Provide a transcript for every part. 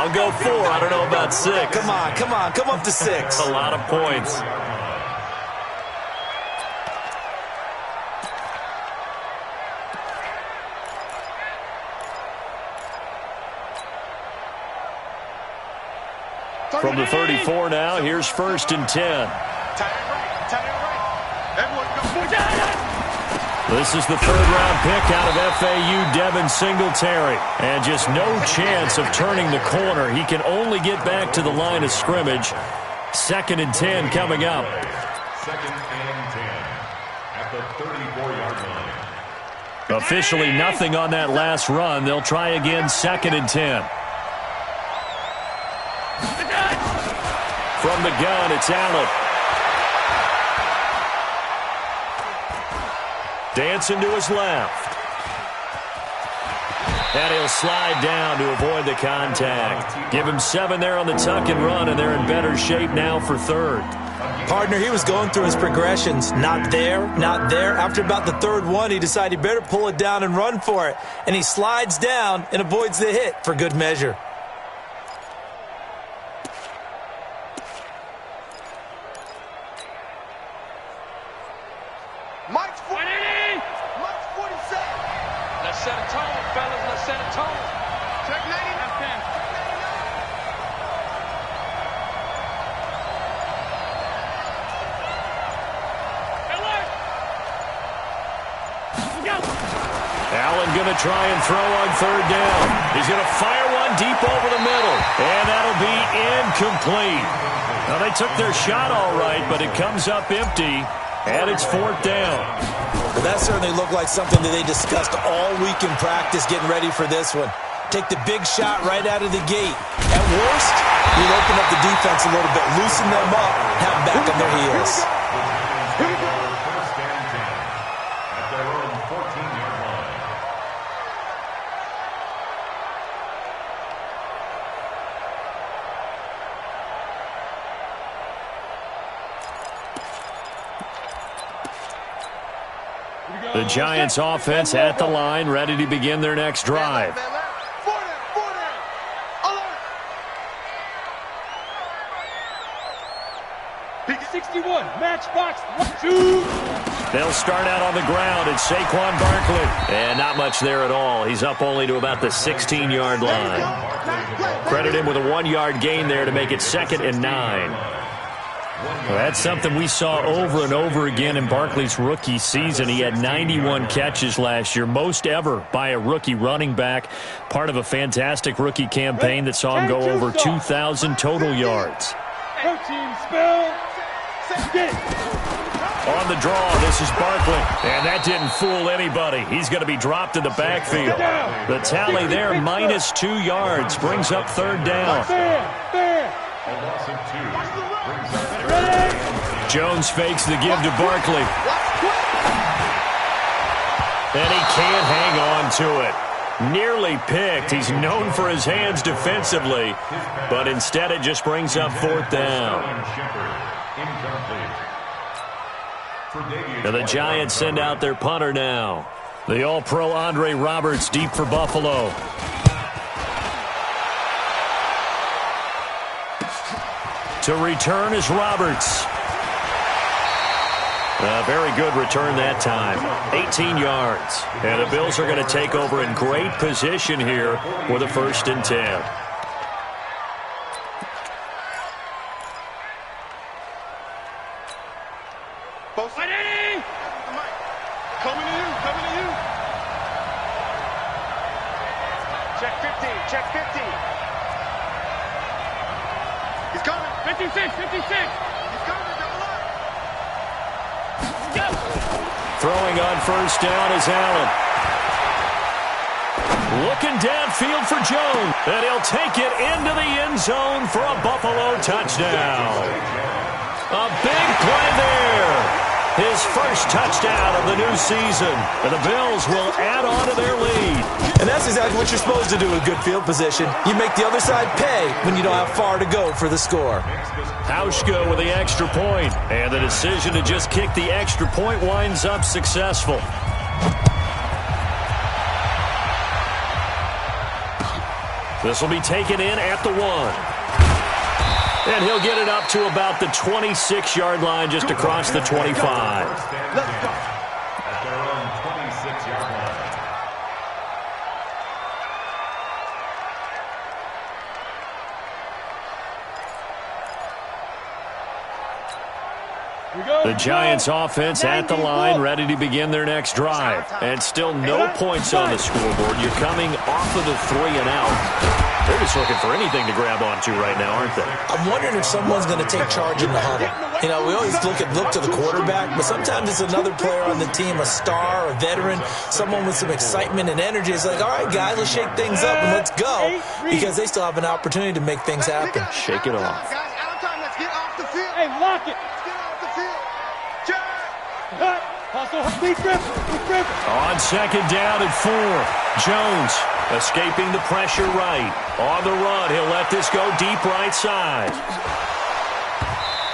I'll go 4. I don't know about 6. Come on. Come up to 6. A lot of points. From the 34 now, here's 1st and 10. This is the 3rd-round pick out of FAU, Devin Singletary. And just no chance of turning the corner. He can only get back to the line of scrimmage. 2nd and 10 coming up. 2nd and 10 at the 34-yard line. Officially nothing on that last run. They'll try again, 2nd and 10. From the gun, it's Allen. Dancing to his left. And he'll slide down to avoid the contact. Give him 7 there on the tuck and run, and they're in better shape now for 3rd. Partner, he was going through his progressions. Not there, not there. After about the 3rd one, he decided he better pull it down and run for it. And he slides down and avoids the hit for good measure. Set a tone, fellas. Let's set a tone. Check 90. That's 10. Allen going to try and throw on 3rd down. He's going to fire one deep over the middle. And that'll be incomplete. Now, they took their shot all right, but it comes up empty. And it's 4th down. Well, that certainly looked like something that they discussed all week in practice getting ready for this one. Take the big shot right out of the gate. At worst, you'll open up the defense a little bit, loosen them up, have them back on their heels. First and 10 at their own 14-yard line. The Giants offense at the line, ready to begin their next drive. Pick 61, matchbox 1-2. They'll start out on the ground. It's Saquon Barkley. And not much there at all. He's up only to about the 16-yard line. Credit him with a 1-yard gain there to make it 2nd and 9. Well, that's something we saw over and over again in Barkley's rookie season. He had 91 catches last year, most ever by a rookie running back. Part of a fantastic rookie campaign that saw him go over 2,000 total yards. Protein spill. On the draw, this is Barkley. And that didn't fool anybody. He's going to be dropped in the backfield. The tally there, -2 yards, brings up 3rd down. A loss of 2 brings up 3rd. Jones fakes the give to Barkley. And he can't hang on to it. Nearly picked. He's known for his hands defensively, but instead it just brings up 4th down. And the Giants send out their punter now. The All-Pro Andre Roberts deep for Buffalo. To return is Roberts. A very good return that time. 18 yards. And the Bills are going to take over in great position here with a 1st and 10. Coming to you. Check 15, check 15. He's coming. 56. He's coming, double up. Go. Throwing on 1st down is Allen. Looking downfield for Jones. And he'll take it into the end zone for a Buffalo touchdown. A big play there. His first touchdown of the new season. And the Bills will add on to their lead. And that's exactly what you're supposed to do with good field position. You make the other side pay when you don't have far to go for the score. Hauschka with the extra point. And the decision to just kick the extra point winds up successful. This will be taken in at the 1. And he'll get it up to about the 26-yard line, just across the 25. Let's go. At their own 26-yard line. The Giants offense at the line, ready to begin their next drive. And still no points on the scoreboard. You're coming off of the 3 and out. They're just looking for anything to grab onto right now, aren't they? I'm wondering if someone's going to take charge in the huddle. You know, we always look to the quarterback, but sometimes it's another player on the team, a star, a veteran, someone with some excitement and energy. It's like, all right, guys, let's shake things up and let's go, because they still have an opportunity to make things happen. Shake it off. Hey, lock it. On second down and 4, Jones escaping the pressure right. On the run, he'll let this go deep right side.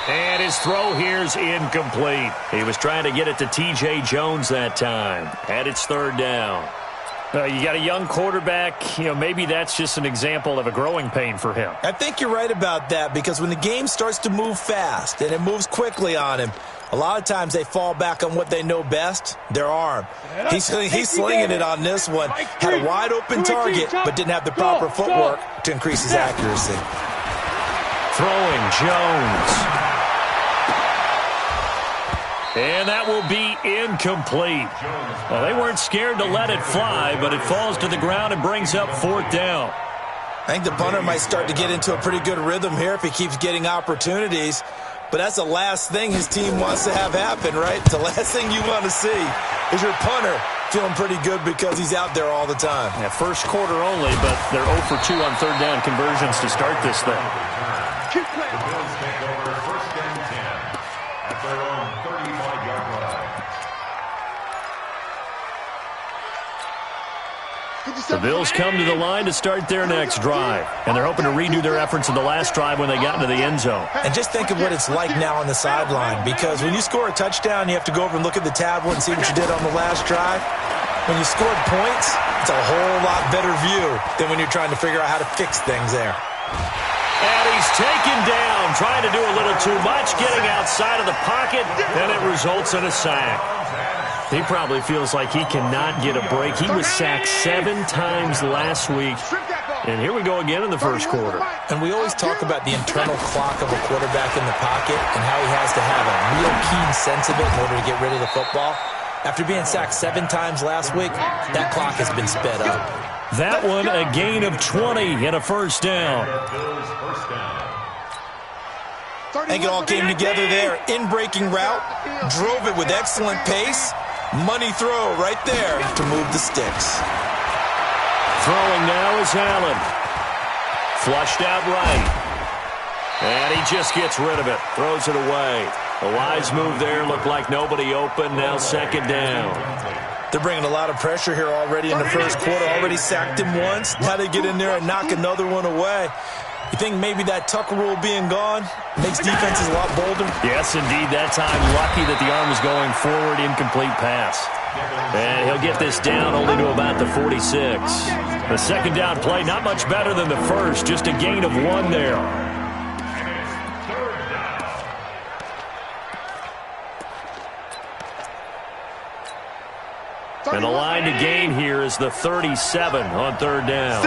And his throw here's incomplete. He was trying to get it to T.J. Jones that time. And it's 3rd down. You got a young quarterback, maybe that's just an example of a growing pain for him. I think you're right about that, because when the game starts to move fast and it moves quickly on him, a lot of times they fall back on what they know best, their arm. He's slinging it on this one. Had a wide open target, but didn't have the proper footwork to increase his accuracy. Throwing Jones. And that will be incomplete. Well, they weren't scared to let it fly, but it falls to the ground and brings up 4th down. I think the punter might start to get into a pretty good rhythm here if he keeps getting opportunities. But that's the last thing his team wants to have happen, right? The last thing you want to see is your punter feeling pretty good because he's out there all the time. Yeah, first quarter only, but they're 0 for 2 on 3rd down conversions to start this thing. The Bills take over 1st and 10 at their own 35-yard line. The Bills come to the line to start their next drive. And they're hoping to redo their efforts in the last drive when they got into the end zone. And just think of what it's like now on the sideline, because when you score a touchdown, you have to go over and look at the tablet and see what you did on the last drive. When you scored points, it's a whole lot better view than when you're trying to figure out how to fix things there. And he's taken down, trying to do a little too much, getting outside of the pocket, and it results in a sack. He probably feels like he cannot get a break. He was sacked 7 times last week. And here we go again in the first quarter. And we always talk about the internal clock of a quarterback in the pocket and how he has to have a real keen sense of it in order to get rid of the football. After being sacked 7 times last week, that clock has been sped up. That one, a gain of 20 and a 1st down. I think it all came together there. In-breaking route, drove it with excellent pace. Money throw right there to move the sticks. Throwing now is Allen. Flushed out right. And he just gets rid of it. Throws it away. A wise move there. Looked like nobody open. Now 2nd down. They're bringing a lot of pressure here already in the first quarter. Already sacked him once. Now they get in there and knock another one away. You think maybe that Tucker rule being gone makes defenses a lot bolder? Yes, indeed. That time, lucky that the arm was going forward. Incomplete pass. And he'll get this down only to about the 46. The 2nd down play, not much better than the first. Just a gain of 1 there. And the line to gain here is the 37 on 3rd down.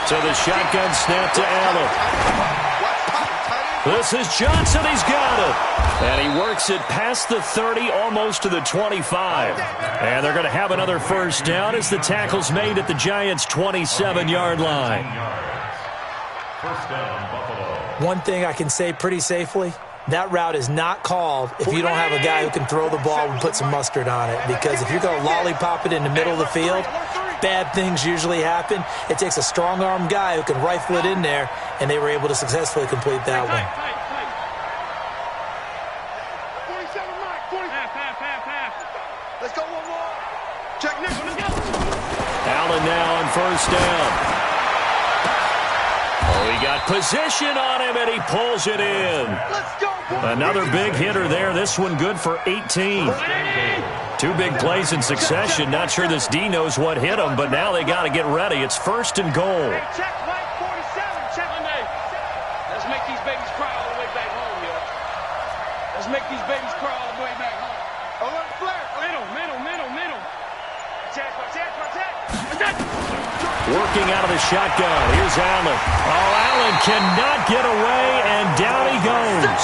So the shotgun snap to Allen. This is Johnson. He's got it. And he works it past the 30, almost to the 25. And they're going to have another 1st down as the tackle's made at the Giants' 27-yard line. 1st down, Buffalo. One thing I can say pretty safely, that route is not called if you don't have a guy who can throw the ball and put some mustard on it. Because if you're going to lollipop it in the middle of the field, bad things usually happen. It takes a strong-arm guy who can rifle it in there, and they were able to successfully complete that one. Let's go one more. Check next. Allen now on 1st down. Oh, he got position on him, and he pulls it in. Let's go. Another big hitter there. This one good for 18. Two big plays in succession. Not sure this D knows what hit him, but now they got to get ready. It's 1st and goal. Check right 47. Check Monday. Let's make these babies cry all the way back home, yo. Let's make these babies cry all the way back home. Alert flare. Middle. Attack. Working out of the shotgun. Here's Allen. Oh, Allen cannot get away, and down he goes.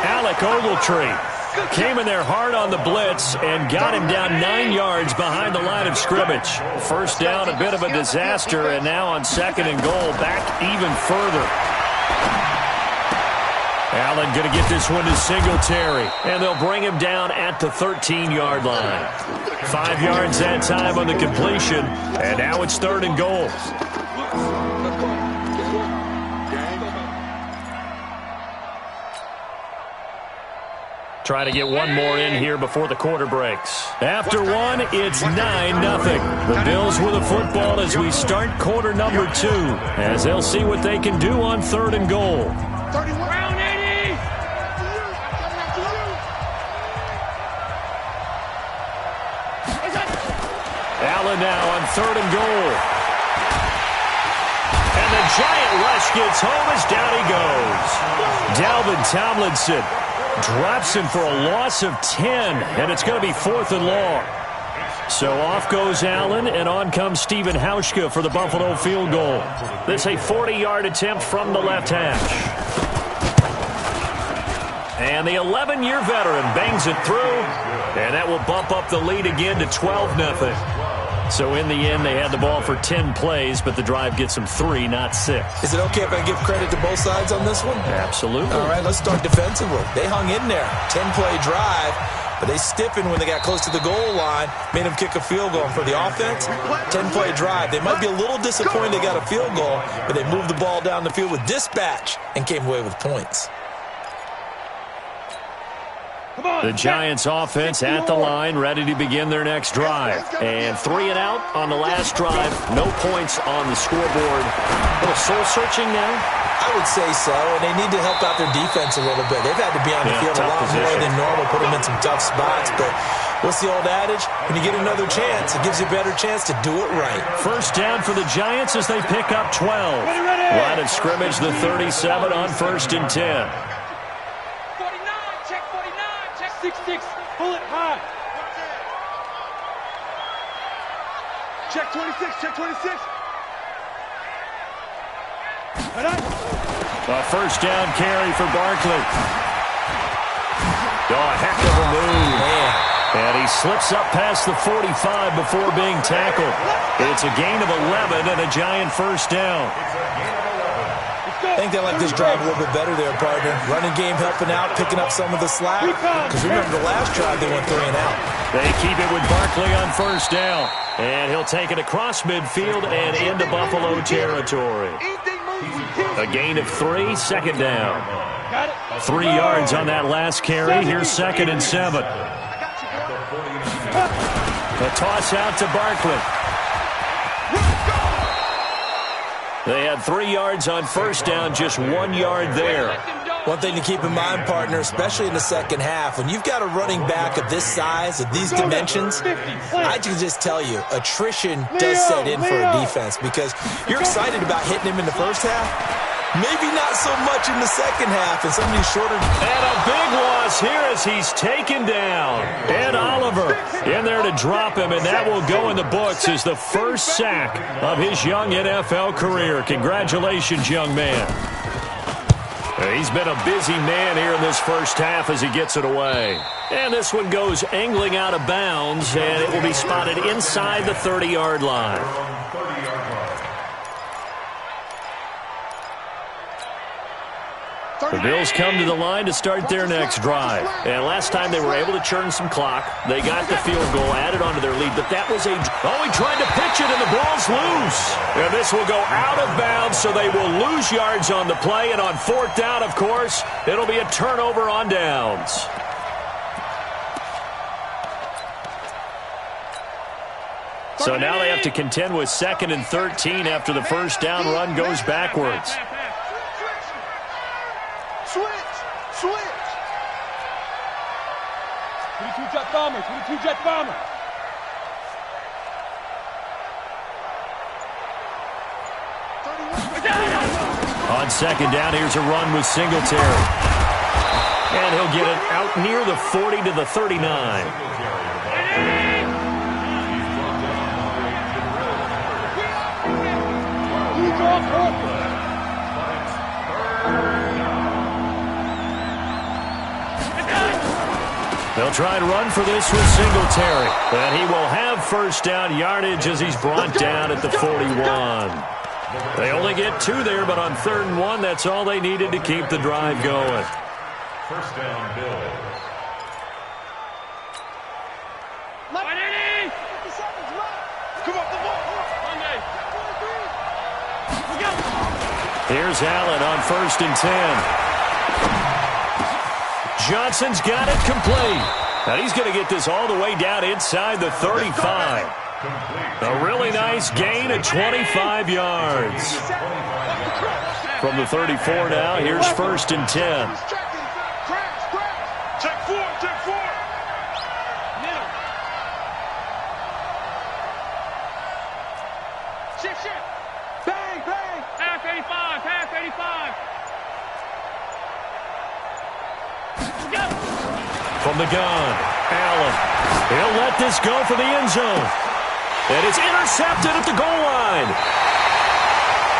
Alec Ogletree came in there hard on the blitz and got him down 9 yards behind the line of scrimmage. First down, a bit of a disaster, and now on 2nd and goal, back even further. Allen going to get this one to Singletary, and they'll bring him down at the 13-yard line. 5 yards that time on the completion, and now it's 3rd and goal. Try to get one more in here before the quarter breaks. After one, it's 9-0. The Bills with the football as we start quarter number 2, as they'll see what they can do on 3rd and goal. 31. Round 80. Allen now on 3rd and goal. And the giant rush gets home as down he goes. Dalvin Tomlinson drops him for a loss of 10, and it's going to be 4th and long. So off goes Allen, and on comes Stephen Hauschka for the Buffalo field goal. This a 40-yard attempt from the left hash. And the 11-year veteran bangs it through, and that will bump up the lead again to 12-0. So in the end, they had the ball for 10 plays, but the drive gets them 3, not 6. Is it okay if I give credit to both sides on this one? Absolutely. All right, let's start defensively. They hung in there. 10-play drive, but they stiffened when they got close to the goal line, made them kick a field goal. And for the offense, 10-play drive. They might be a little disappointed they got a field goal, but they moved the ball down the field with dispatch and came away with points. The Giants offense at the line, ready to begin their next drive. And 3 and out on the last drive. No points on the scoreboard. A little soul-searching now? I would say so, and they need to help out their defense a little bit. They've had to be on the field a lot more than normal, put them in some tough spots. But what's the old adage? When you get another chance, it gives you a better chance to do it right. First down for the Giants as they pick up 12. Line of scrimmage, the 37 on 1st and 10. 6-6, pull it high. Check 26. A first down carry for Barkley. Oh, a heck of a move. Man. And he slips up past the 45 before being tackled. It's a gain of 11 and a Giant first down. I think they like this drive a little bit better there, partner. Running game helping out, picking up some of the slack. Because remember, the last drive they went 3 and out. They keep it with Barkley on first down. And he'll take it across midfield and into Buffalo territory. A gain of 3, 2nd down. 3 yards on that last carry. Here's 2nd and 7. A toss out to Barkley. They had 3 yards on first down, just 1 yard there. One thing to keep in mind, partner, especially in the second half, when you've got a running back of this size, of these dimensions, I can just tell you, attrition does set in for a defense because you're excited about hitting him in the first half. Maybe not so much in the second half, and some of these shorter... And a big loss here as he's taken down. Ed Oliver in there to drop him, and that will go in the books as the first sack of his young NFL career. Congratulations, young man. He's been a busy man here in this first half as he gets it away. And this one goes angling out of bounds, and it will be spotted inside the 30-yard line. The Bills come to the line to start their next drive. And last time they were able to churn some clock. They got the field goal, added onto their lead. But that was he tried to pitch it, and the ball's loose. And this will go out of bounds, so they will lose yards on the play. And on 4th down, of course, it'll be a turnover on downs. So now they have to contend with 2nd and 13 after the first down run goes backwards. Switch. 22 jet bomber, 22 jet bomber. On second down, here's a run with Singletary. And he'll get it out near the 40 to the 39. They'll try and run for this with Singletary. And he will have first down yardage as he's brought down at the 41. They only get 2 there, but on 3rd and 1, that's all they needed to keep the drive going. First down, Bills. Here's Allen on 1st and 10. Johnson's got it complete. And he's going to get this all the way down inside the 35. A really nice gain of 25 yards. From the 34 now, here's 1st and 10. Check 4, check 4. Middle. Shift, shift. Bang, bang. Half 85, half 85. Go. From the gun, Allen. He'll let this go for the end zone. And it's intercepted at the goal line.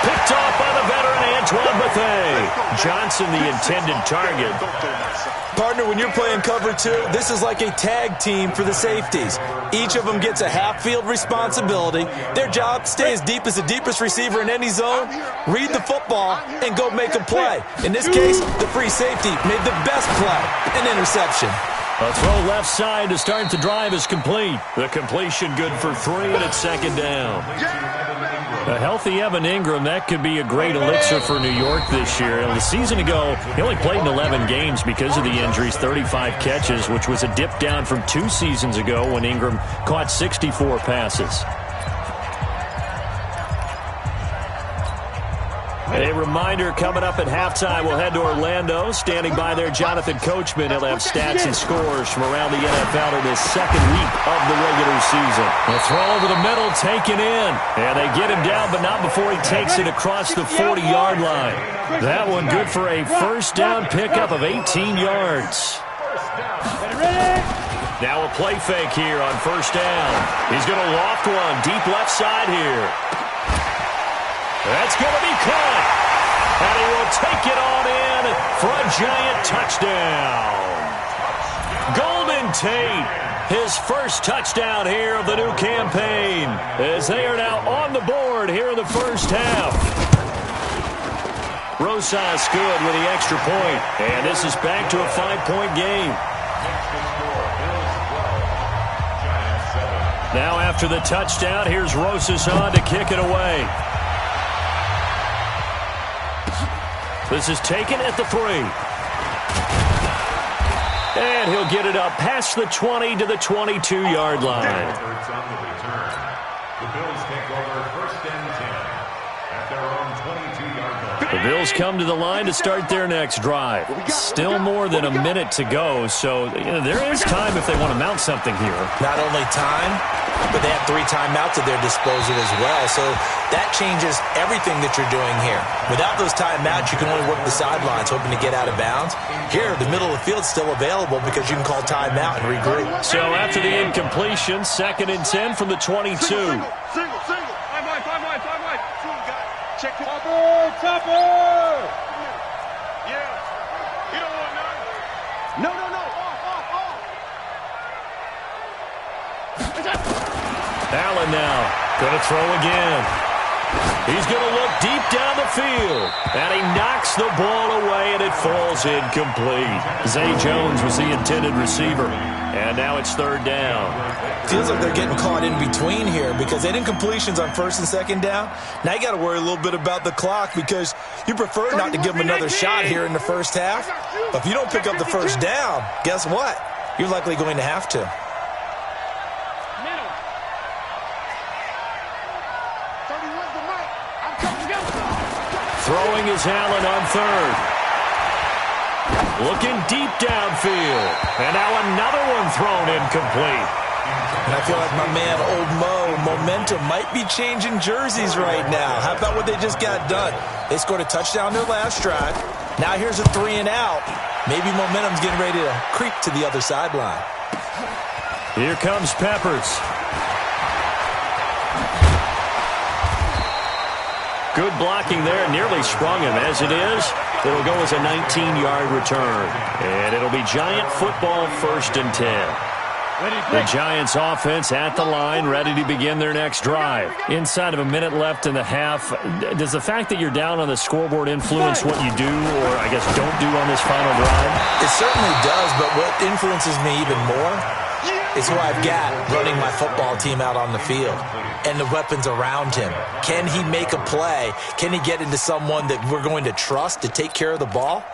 Picked off by the veteran Antoine Bethea. Johnson, the intended target. Partner, when you're playing cover 2, this is like a tag team for the safeties. Each of them gets a half-field responsibility. Their job, stay as deep as the deepest receiver in any zone, read the football, and go make a play. In this case, the free safety made the best play, an interception. A throw left side to start the drive is complete. The completion good for 3, and it's 2nd down. A healthy Evan Ingram, that could be a great elixir for New York this year. The season ago, he only played in 11 games because of the injuries, 35 catches, which was a dip down from 2 seasons ago when Ingram caught 64 passes. A reminder, coming up at halftime, we'll head to Orlando. Standing by there, Jonathan Coachman. He'll have stats and scores from around the NFL in this 2nd week of the regular season. A throw over the middle, taken in. And they get him down, but not before he takes it across the 40-yard line. That one good for a first down pickup of 18 yards. Now a play fake here on first down. He's going to loft one deep left side here. That's going to be caught. And he will take it on in for a giant touchdown. Golden Tate, his first touchdown here of the new campaign, as they are now on the board here in the first half. Rosas good with the extra point, and this is back to a 5-point game. Now after the touchdown, here's Rosas on to kick it away. This is taken at the 3. And he'll get it up past the 20 to the 22-yard line. Efforts on the return. The Bills take over 1st and 10 at their own 22-yard line. The Bills come to the line to start their next drive. Still more than a minute to go, so there is time if they want to mount something here. Not only time, but they have 3 timeouts at their disposal as well. So that changes everything that you're doing here. Without those timeouts, you can only work the sidelines, hoping to get out of bounds. Here, the middle of the field is still available because you can call timeout and regroup. So after the incompletion, 2nd and 10 from the 22. Single. 5 wide, 5 wide, 5 wide. Check it. Topper! Yeah. You don't want none. No. Off. Allen now going to throw again. He's going to look deep down the field. And he knocks the ball away, and it falls incomplete. Zay Jones was the intended receiver. And now it's 3rd down. Feels like they're getting caught in between here because they didn't completions on 1st and 2nd down. Now you got to worry a little bit about the clock because you prefer not to give them another shot here in the first half. But if you don't pick up the first down, guess what? You're likely going to have to. Throwing is Allen on 3rd. Looking deep downfield. And now another one thrown incomplete. And I feel like my man, Old Mo, momentum might be changing jerseys right now. How about what they just got done? They scored a touchdown their last drive. Now here's a 3 and out. Maybe momentum's getting ready to creep to the other sideline. Here comes Peppers. Good blocking there. Nearly sprung him. As it is, it'll go as a 19-yard return. And it'll be Giant football, 1st and 10. The Giants offense at the line, ready to begin their next drive. Inside of a minute left in the half, does the fact that you're down on the scoreboard influence what you do, or I guess don't do on this final drive? It certainly does, but what influences me even more is who I've got running my football team out on the field and the weapons around him. Can he make a play? Can he get into someone that we're going to trust to take care of the ball?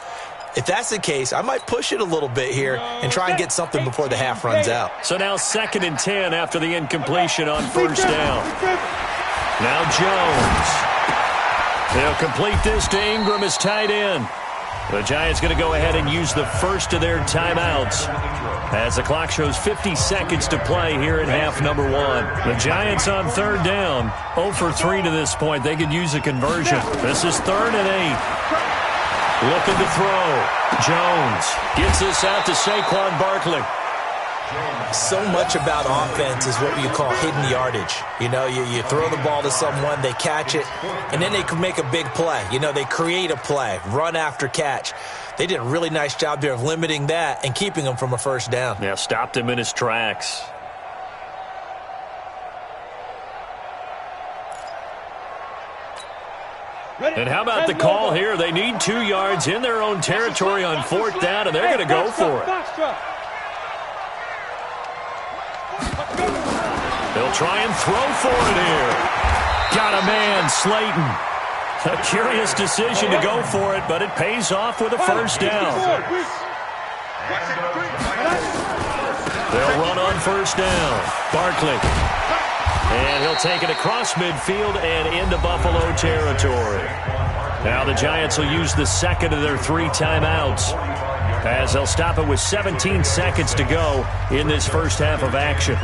If that's the case, I might push it a little bit here and try and get something before the half runs out. So now 2nd and 10 after the incompletion on 1st down. Now Jones. They'll complete this to Ingram as tight end. The Giants going to go ahead and use the first of their timeouts as the clock shows 50 seconds to play here in half number 1. The Giants on 3rd down, 0 for 3 to this point. They could use a conversion. This is 3rd and 8. Looking to throw. Jones gets this out to Saquon Barkley. So much about offense is what you call hidden yardage. You know, you throw the ball to someone, they catch it, and then they can make a big play. You know, they create a play, run after catch. They did a really nice job there of limiting that and keeping him from a 1st down. Yeah, stopped him in his tracks. And how about the call here? They need 2 yards in their own territory on 4th down, and they're going to go for it. They'll try and throw for it here. Got a man, Slayton. A curious decision to go for it, but it pays off with a 1st down. They'll run on 1st down. Barkley. And he'll take it across midfield and into Buffalo territory. Now the Giants will use the 2nd of their 3 timeouts as they'll stop it with 17 seconds to go in this first half of action.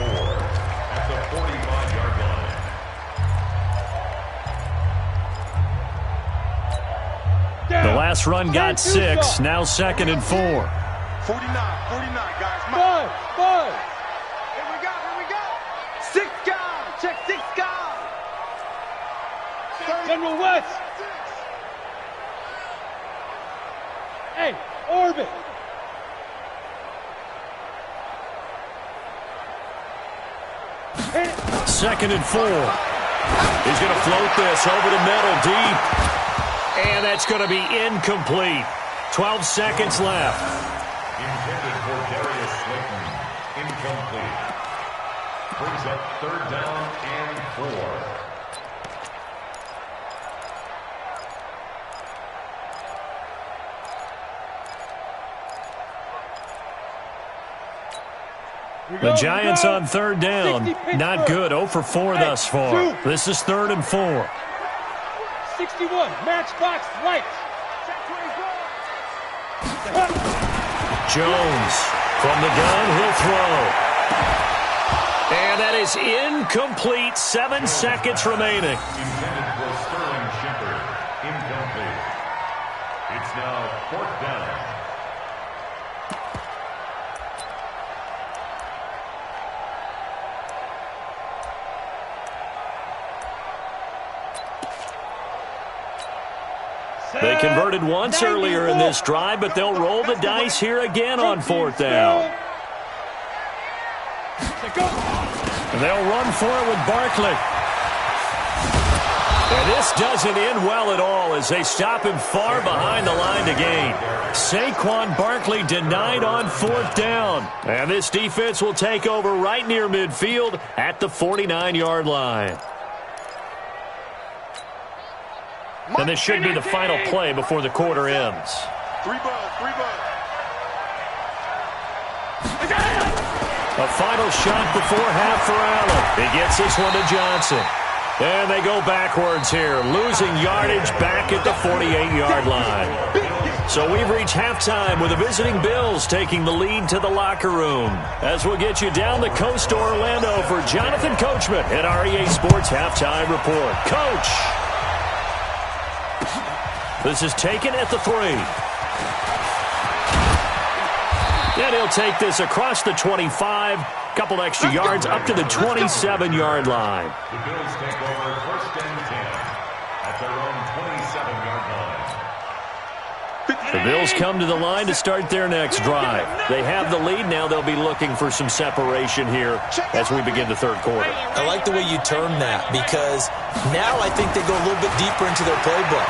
The last run got 6, now 2nd and 4. 49, guys. 5. Here we go. 6 guys. Check 6 guys. General West. Hey, orbit. Second and 4. He's going to float this over the middle deep. And that's going to be incomplete. 12 seconds left. Intended for Darius Slayton. Incomplete. Brings up 3rd down and 4. The Giants on 3rd down. Not good. 0 for 4 thus far. This is 3rd and 4. 61, matchbox lights. Jones from the gun, he'll throw. And that is incomplete. 7 seconds remaining. Intended for Sterling Shepard. Incomplete. It's now 4th down. They converted once earlier in this drive, but they'll roll the dice here again on 4th down. And they'll run for it with Barkley. And this doesn't end well at all as they stop him far behind the line to gain. Saquon Barkley denied on 4th down. And this defense will take over right near midfield at the 49-yard line. And this should be the final play before the quarter ends. 3 balls. A final shot before half for Allen. He gets this one to Johnson. And they go backwards here, losing yardage back at the 48-yard line. So we've reached halftime with the visiting Bills taking the lead to the locker room. As we'll get you down the coast to Orlando for Jonathan Coachman at REA Sports Halftime Report. Coach! This is taken at the 3. And he'll take this across the 25. Couple extra yards up to the 27-yard line. The Bills take over first and 10 at their own 27-yard line. The Bills come to the line to start their next drive. They have the lead. Now they'll be looking for some separation here as we begin the third quarter. I like the way you term that because now I think they go a little bit deeper into their playbook.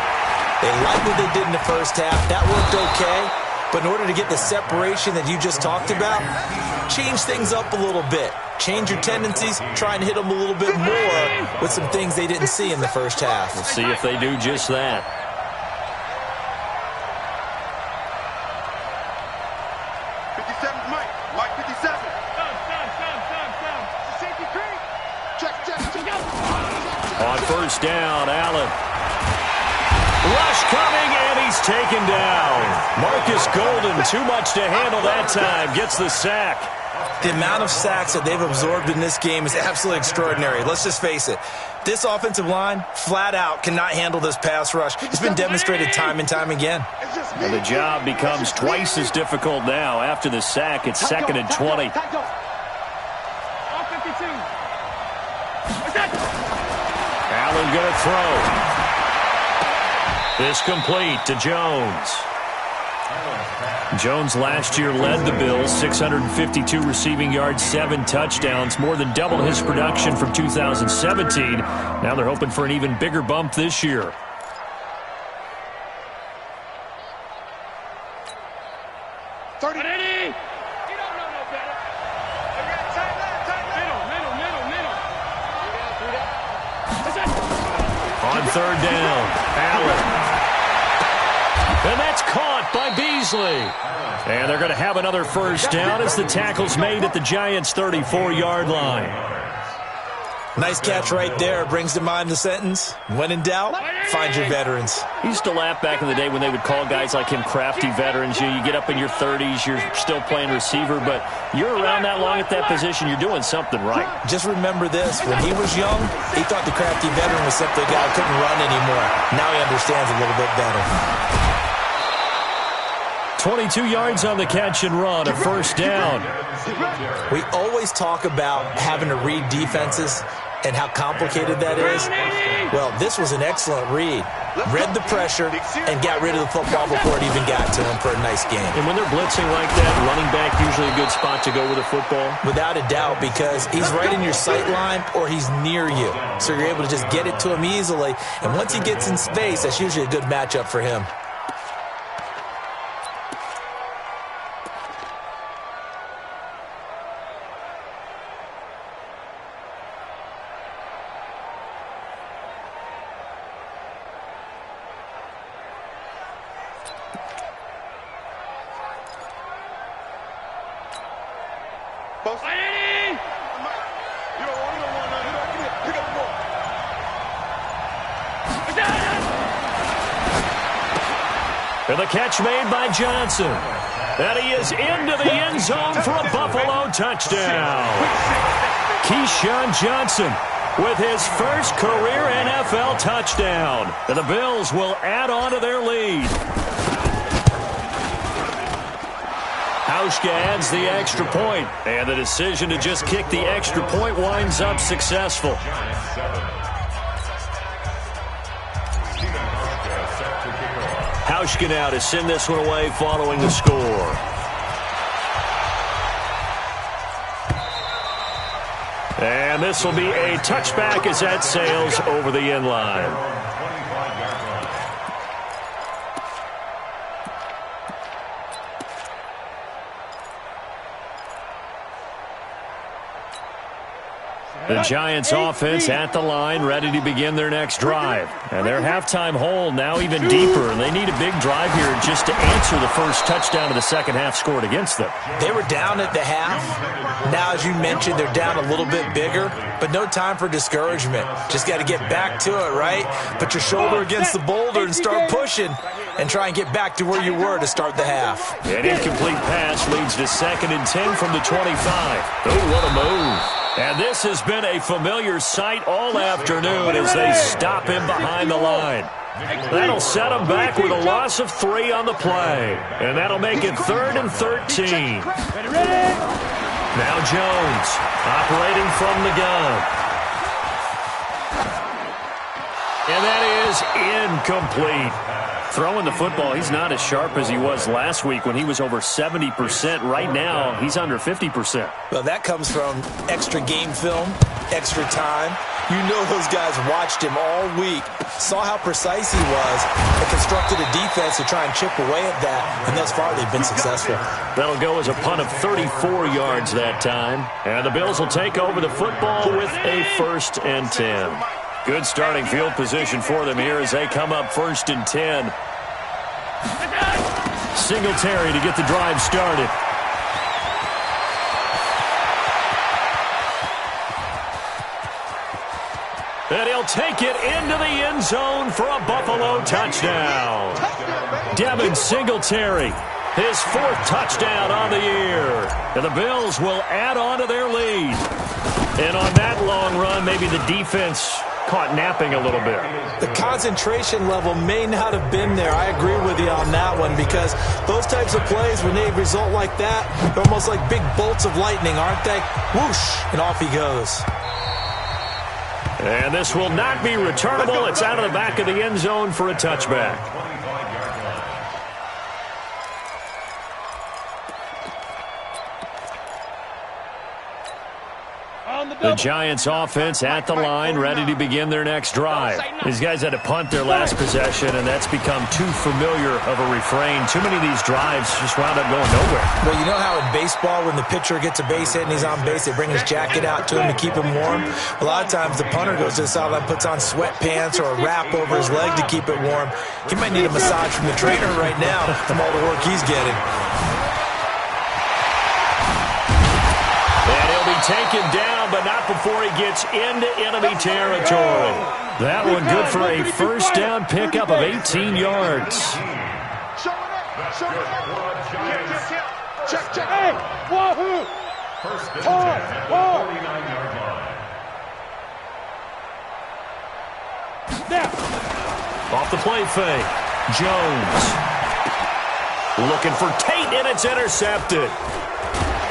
They like what they did in the first half. That worked okay. But in order to get the separation that you just talked about, change things up a little bit. Change your tendencies, try and hit them a little bit more with some things they didn't see in the first half. We'll see if they do just that. Mike 57. Safety creep. Check. On first down, Allen. Rush coming, and he's taken down. Marcus Golden, too much to handle that time, gets the sack. The amount of sacks that they've absorbed in this game is absolutely extraordinary. Let's just face it. This offensive line, flat out, cannot handle this pass rush. It's been demonstrated time and time again. And the job becomes twice as difficult now. After the sack, it's 2nd and 20. Allen going to throw. This complete to Jones. Jones last year led the Bills, 652 receiving yards, 7 touchdowns, more than double his production from 2017. Now they're hoping for an even bigger bump this year. On third down, Allen. And that's caught by Beasley. And they're going to have another first down as the tackle's made at the Giants' 34-yard line. Nice catch right there. Brings to mind the sentence, when in doubt, find your veterans. He used to laugh back in the day when they would call guys like him crafty veterans. You get up in your 30s, you're still playing receiver, but you're around that long at that position, you're doing something right. Just remember this. When he was young, he thought the crafty veteran was simply a guy who couldn't run anymore. Now he understands a little bit better. 22 yards on the catch and run, a first down. We always talk about having to read defenses and how complicated that is. Well, this was an excellent read. Read the pressure and got rid of the football before it even got to him for a nice game. And when they're blitzing like that, running back usually a good spot to go with a football? Without a doubt, because he's right in your sight line or he's near you. So you're able to just get it to him easily. And once he gets in space, that's usually a good matchup for him. And the catch made by Johnson. And he is into the end zone for a Buffalo touchdown. Keyshawn Johnson with his first career NFL touchdown. And the Bills will add on to their lead. Hauschka adds the extra point, and the decision to just kick the extra point winds up successful. Hauschka now to send this one away following the score. And this will be a touchback as that sails over the end line. The Giants offense at the line, ready to begin their next drive. And their halftime hole now even deeper, and they need a big drive here just to answer the first touchdown of the second half scored against them. They were down at the half. Now, as you mentioned, they're down a little bit bigger, but no time for discouragement. Just got to get back to it, right? Put your shoulder against the boulder and start pushing and try and get back to where you were to start the half. An incomplete pass leads to 2nd and 10 from the 25. Oh, what a move. And this has been a familiar sight all afternoon as they stop him behind the line. That'll set him back with a loss of 3 on the play. And that'll make it 3rd and 13. Now Jones operating from the gun. And that is incomplete. Throwing the football, he's not as sharp as he was last week when he was over 70%. Right now, he's under 50%. Well, that comes from extra game film, extra time. You know those guys watched him all week, saw how precise he was, and constructed a defense to try and chip away at that, and thus far they've been successful. That'll go as a punt of 34 yards that time. And the Bills will take over the football with a 1st and 10. Good starting field position for them here as they come up 1st and 10. Singletary to get the drive started. And he'll take it into the end zone for a Buffalo touchdown. Devin Singletary, his 4th touchdown on the year. And the Bills will add on to their lead. And on that long run, maybe the defense caught napping a little bit. The concentration level may not have been there. I agree with you on that one because those types of plays, when they result like that, they're almost like big bolts of lightning, aren't they? Whoosh, and off he goes. And this will not be returnable. It's out of the back of the end zone for a touchback. The Giants offense at the line, ready to begin their next drive. These guys had to punt their last possession, and that's become too familiar of a refrain. Too many of these drives just wound up going nowhere. Well, you know how in baseball, when the pitcher gets a base hit and he's on base, they bring his jacket out to him to keep him warm? A lot of times the punter goes to the sideline, puts on sweatpants or a wrap over his leg to keep it warm. He might need a massage from the trainer right now from all the work he's getting. Taken down, but not before he gets into enemy territory. That one good for a 1st down pickup of 18 yards. Check. Hey, wahoo! 1st and 10 at the 49-yard line. Off the play fake. Jones. Looking for Tate, and it's intercepted.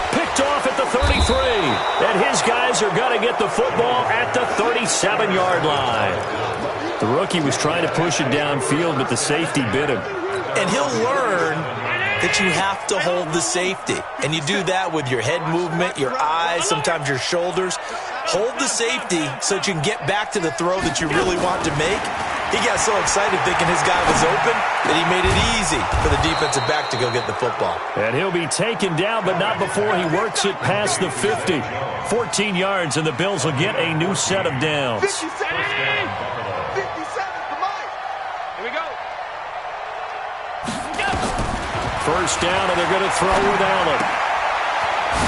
Picked off at the 33, and his guys are going to get the football at the 37-yard line. The rookie was trying to push it downfield, but the safety bit him. And he'll learn that you have to hold the safety. And you do that with your head movement, your eyes, sometimes your shoulders. Hold the safety so that you can get back to the throw that you really want to make. He got so excited thinking his guy was open that he made it easy for the defensive back to go get the football. And he'll be taken down, but not before he works it past the 50. 14 yards, and the Bills will get a new set of downs. 57. 57, come on. Here we go. 1st down, and they're going to throw with Allen.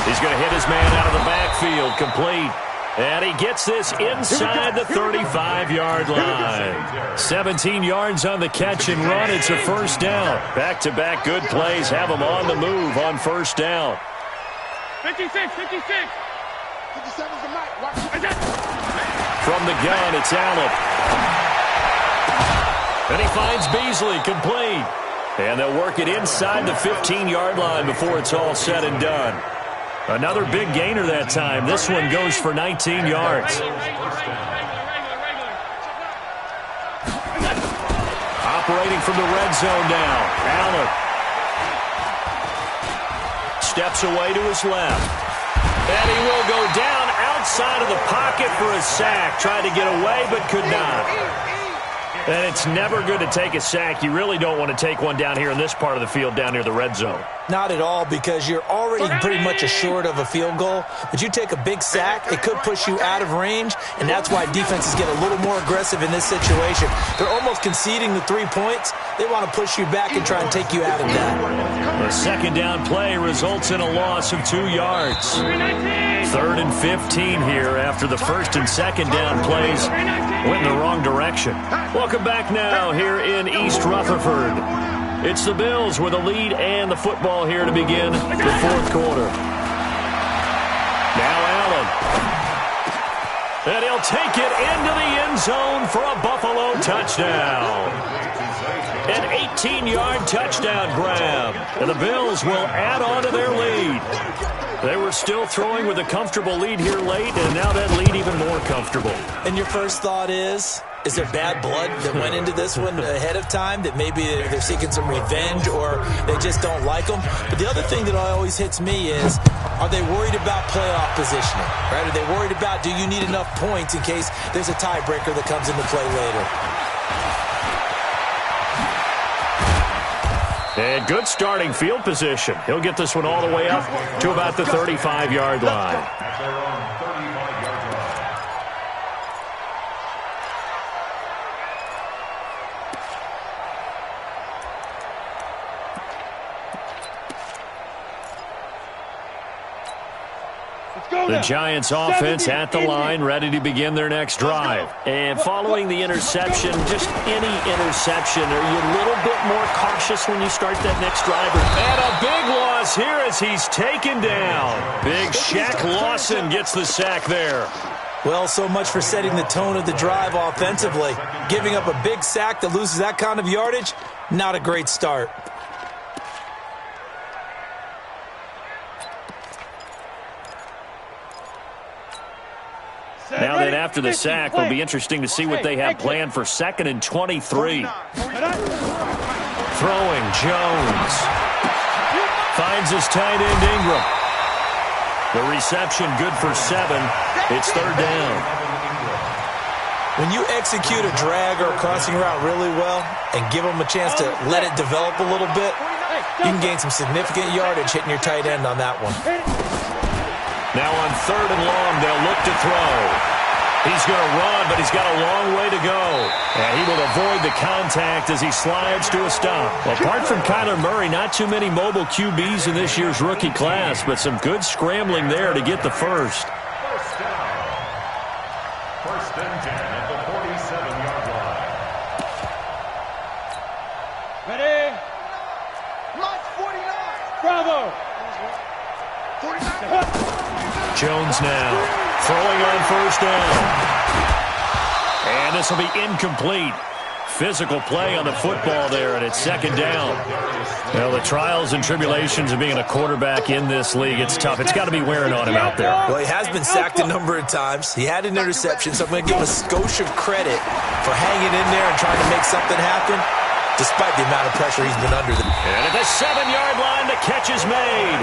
He's going to hit his man out of the backfield, complete. And he gets this inside the 35-yard line. 17 yards on the catch and run. It's a 1st down. Back-to-back good plays have him on the move on 1st down. 56. 57's the mic. From the gun, it's Allen. And he finds Beasley, complete. And they'll work it inside the 15-yard line before it's all said and done. Another big gainer that time. This one goes for 19 yards. Operating from the red zone now. Allen steps away to his left. And he will go down outside of the pocket for a sack. Tried to get away, but could not. And it's never good to take a sack. You really don't want to take one down here in this part of the field down near the red zone. Not at all, because you're already pretty much assured of a field goal. But you take a big sack, it could push you out of range, and that's why defenses get a little more aggressive in this situation. They're almost conceding the 3 points. They want to push you back and try and take you out of that. The second down play results in a loss of 2 yards. 3rd and 15 here after the first and second down plays went in the wrong direction. Welcome back now here in East Rutherford. It's the Bills with a lead and the football here to begin the fourth quarter. Now Allen. And he'll take it into the end zone for a Buffalo touchdown. An 18-yard touchdown grab. And the Bills will add on to their lead. They were still throwing with a comfortable lead here late, and now that lead even more comfortable. And your first thought is there bad blood that went into this one ahead of time, that maybe they're seeking some revenge or they just don't like them? But the other thing that always hits me is, are they worried about playoff positioning? Right? Are they worried about, do you need enough points in case there's a tiebreaker that comes into play later? And good starting field position. He'll get this one all the way up to about the 35-yard line. At their own 35-yard line. The Giants offense at the line, ready to begin their next drive. And following the interception, just any interception, are you a little bit more cautious when you start that next drive? And a big loss here as he's taken down. Big Shaq Lawson gets the sack there. Well, so much for setting the tone of the drive offensively. Giving up a big sack that loses that kind of yardage, not a great start. Now then, after the sack, it'll be interesting to see what they have planned for 2nd and 23. Throwing, Jones. Finds his tight end, Ingram. The reception good for 7. It's 3rd down. When you execute a drag or a crossing route really well and give them a chance to let it develop a little bit, you can gain some significant yardage hitting your tight end on that one. Now on 3rd and long, they'll look to throw. He's going to run, but he's got a long way to go. And he will avoid the contact as he slides to a stop. Well, apart from Kyler Murray, not too many mobile QBs in this year's rookie class, but some good scrambling there to get the first. First down. 1st and 10 at the 47-yard line. Ready? March 49. Bravo. 49. Jones now throwing on 1st down. And this will be incomplete. Physical play on the football there, and it's 2nd down. Well, the trials and tribulations of being a quarterback in this league, it's tough. It's got to be wearing on him out there. Well, he has been sacked a number of times. He had an interception, so I'm going to give him a skosh of credit for hanging in there and trying to make something happen, despite the amount of pressure he's been under. And at the 7-yard line, the catch is made.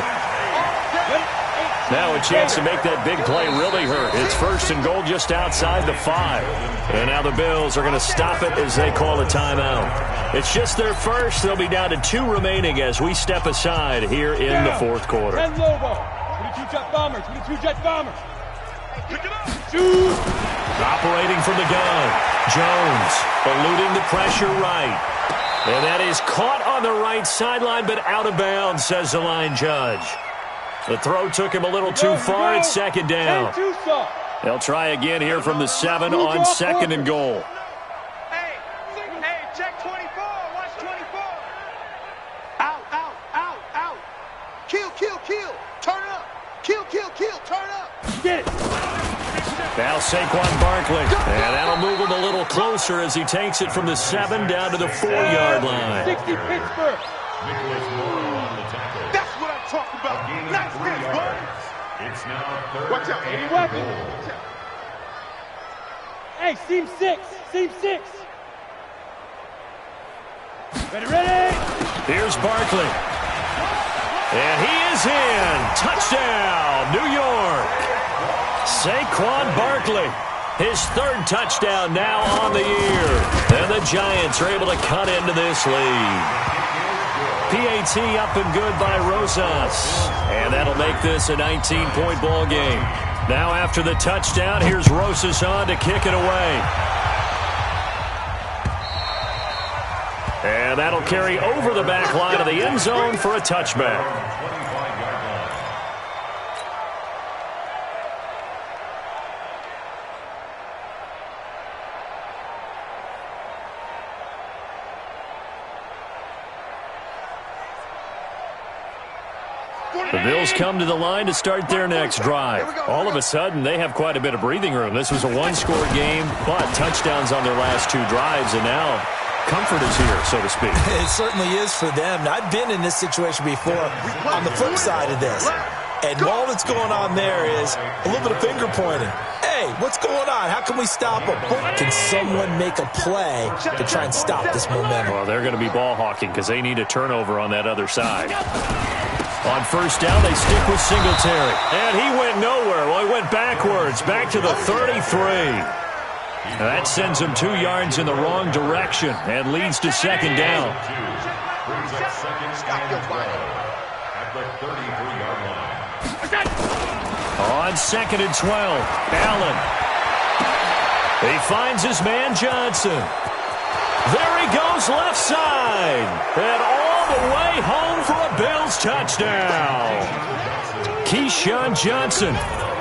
Now a chance to make that big play really hurt. It's 1st and goal just outside the 5. And now the Bills are going to stop it as they call a timeout. It's just their first. They'll be down to 2 remaining as we step aside here in the fourth quarter. 10 Lobo. 22 Jet Bombers. 22 Jet Bombers. Pick it up. Shoot. Operating from the gun. Jones eluding the pressure right. And that is caught on the right sideline, but out of bounds, says the line judge. The throw took him a little too far. It's 2nd down. They'll try again here from the 7 on 2nd and goal. Hey, check 24. Watch 24. Out. Kill. Turn up. Kill. Turn up. Get it. Now Saquon Barkley. And that'll move him a little closer as he takes it from the 7 down to the 4-yard line. 60 Pittsburgh. Nicholas Moore on the tackle. That's what I'm talking about. Nice hit, bud. It's now 3rd Watch out. and Weapon. goal. Hey, seam 6. Ready. Here's Barkley. And he is in. Touchdown, New York. Saquon Barkley. His 3rd touchdown now on the year. And the Giants are able to cut into this lead. PAT up and good by Rosas. And that'll make this a 19-point ball game. Now after the touchdown, here's Rosas on to kick it away. And that'll carry over the back line of the end zone for a touchback. The Bills come to the line to start their next drive. All of a sudden, they have quite a bit of breathing room. This was a one-score game, but touchdowns on their last two drives, and now comfort is here, so to speak. It certainly is for them. I've been in this situation before on the flip side of this. And all that's going on there is a little bit of finger pointing. Hey, what's going on? How can we stop them? Can someone make a play to try and stop this momentum? Well, they're going to be ball hawking because they need a turnover on that other side. On first down, they stick with Singletary. And he went nowhere. Well, he went backwards, back to the 33. That sends him 2 yards in the wrong direction and leads to second down. On second and 12, Allen. He finds his man Johnson. There he goes left side. And all the way home for a Bills touchdown. Keyshawn Johnson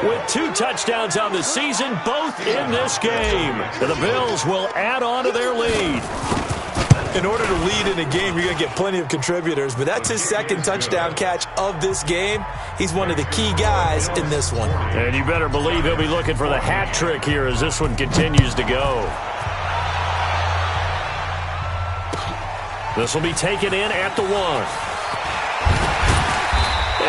with 2 touchdowns on the season, both in this game. The Bills will add on to their lead. In order to lead in a game, you're going to get plenty of contributors, but that's his second touchdown catch of this game. He's one of the key guys in this one. And you better believe he'll be looking for the hat trick here as this one continues to go. This will be taken in at the 1.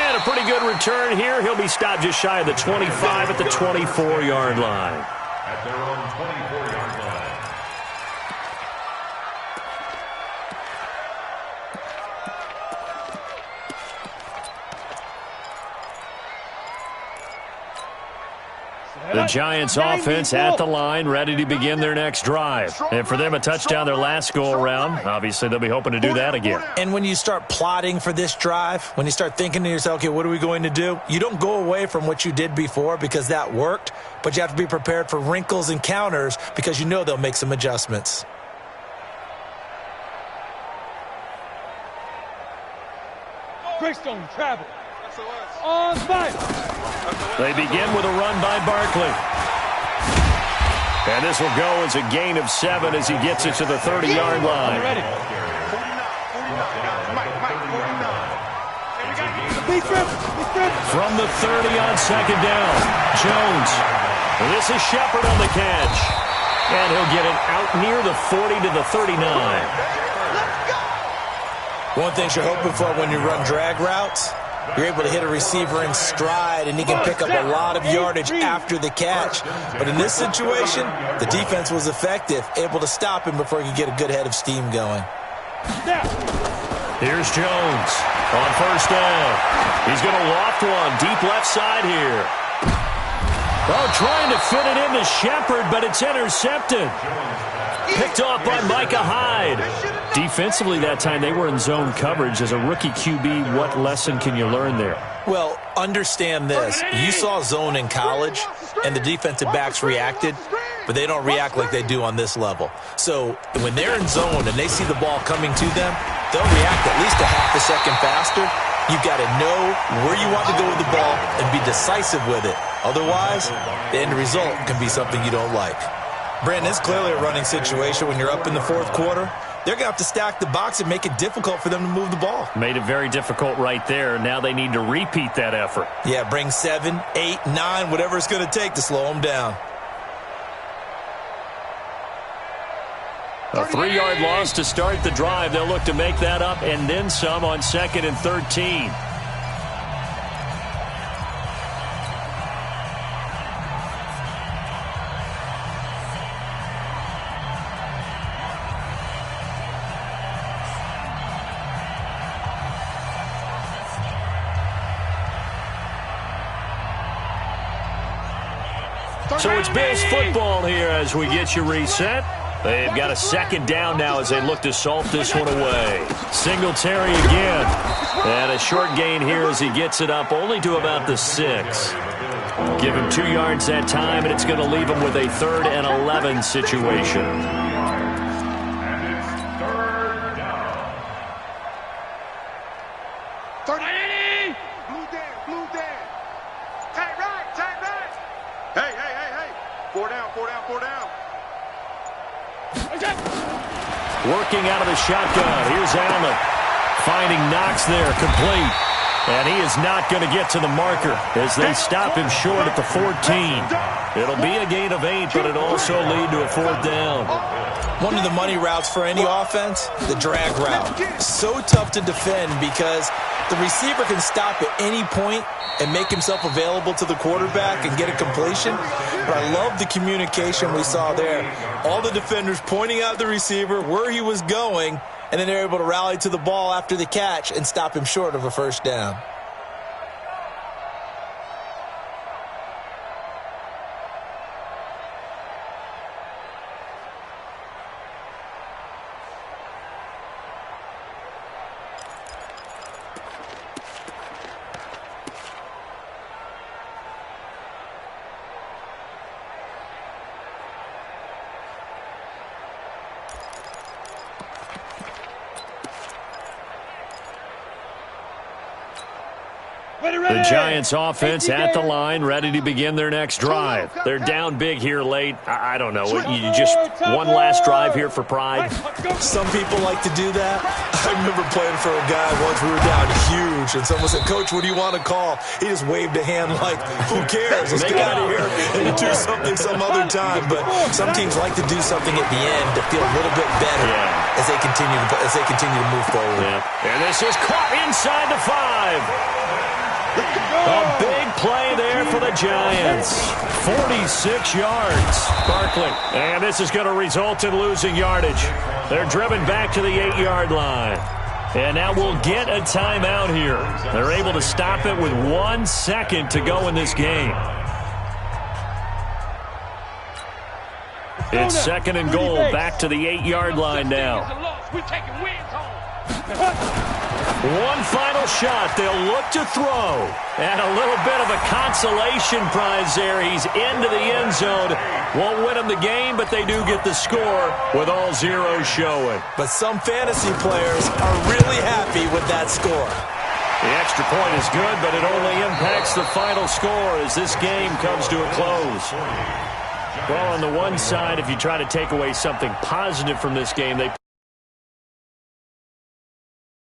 And a pretty good return here. He'll be stopped just shy of the 25 at the 24-yard line. At their own 24-yard line. The Giants offense at the line, ready to begin their next drive. And for them, a touchdown their last go-around. Obviously, they'll be hoping to do that again. And when you start plotting for this drive, when you start thinking to yourself, okay, what are we going to do? You don't go away from what you did before because that worked, but you have to be prepared for wrinkles and counters because you know they'll make some adjustments. Greystone travel. On fire. They begin with a run by Barkley. And this will go as a gain of 7 as he gets it to the 30-yard line. From the 30 on second down, Jones. This is Shepard on the catch. And he'll get it out near the 40 to the 39. One thing you're hoping for when you run drag routes, you're able to hit a receiver in stride, and he can pick up a lot of yardage after the catch. But in this situation, the defense was effective, able to stop him before he could get a good head of steam going. Here's Jones on first down. He's going to loft one deep left side here. Oh, trying to fit it into Shepard, but it's intercepted. Picked off by Micah Hyde. Defensively that time, they were in zone coverage. As a rookie QB, what lesson can you learn there? Well, understand this. You saw zone in college, and the defensive backs reacted, but they don't react like they do on this level. So when they're in zone and they see the ball coming to them, they'll react at least a half a second faster. You've got to know where you want to go with the ball and be decisive with it. Otherwise, the end result can be something you don't like. Brandon, it's clearly a running situation when you're up in the fourth quarter. They're going to have to stack the box and make it difficult for them to move the ball. Made it very difficult right there. Now they need to repeat that effort. Yeah, bring 7, 8, 9, whatever it's going to take to slow them down. A 3-yard loss to start the drive. They'll look to make that up and then some on second and 13. So it's Bills football here as we get you reset. They've got a second down now as they look to salt this one away. Singletary again. And a short gain here as he gets it up only to about the 6. Give him 2 yards that time, and it's going to leave him with a 3rd and 11 situation. And it's 3rd down. 30. Blue down. Tight right. Hey. 4 down. Working out of the shotgun. Here's Allen. Finding Knox there, complete. And he is not going to get to the marker as they stop him short at the 14. It'll be a gain of 8, but it'll also lead to a 4th down. One of the money routes for any offense, the drag route. So tough to defend because the receiver can stop at any point and make himself available to the quarterback and get a completion. But I love the communication we saw there. All the defenders pointing out the receiver, where he was going, and then they're able to rally to the ball after the catch and stop him short of a 1st down. The Giants offense at the line, ready to begin their next drive. They're down big here late. I don't know. You just one last drive here for pride? Some people like to do that. I remember playing for a guy once. We were down huge, and someone said, "Coach, what do you want to call?" He just waved a hand like, "Who cares? Let's get out of here and do something some other time." But some teams like to do something at the end to feel a little bit better as they continue to move forward. Yeah. And this is caught inside the 5. A big play there for the Giants. 46 yards. Barkley. And this is going to result in losing yardage. They're driven back to the 8-yard line. And now we'll get a timeout here. They're able to stop it with 1 second to go in this game. It's 2nd and goal, back to the 8-yard line now. One final shot. They'll look to throw. And a little bit of a consolation prize there. He's into the end zone. Won't win them the game, but they do get the score with all zeros showing. But some fantasy players are really happy with that score. The extra point is good, but it only impacts the final score as this game comes to a close. Well, on the one side, if you try to take away something positive from this game, they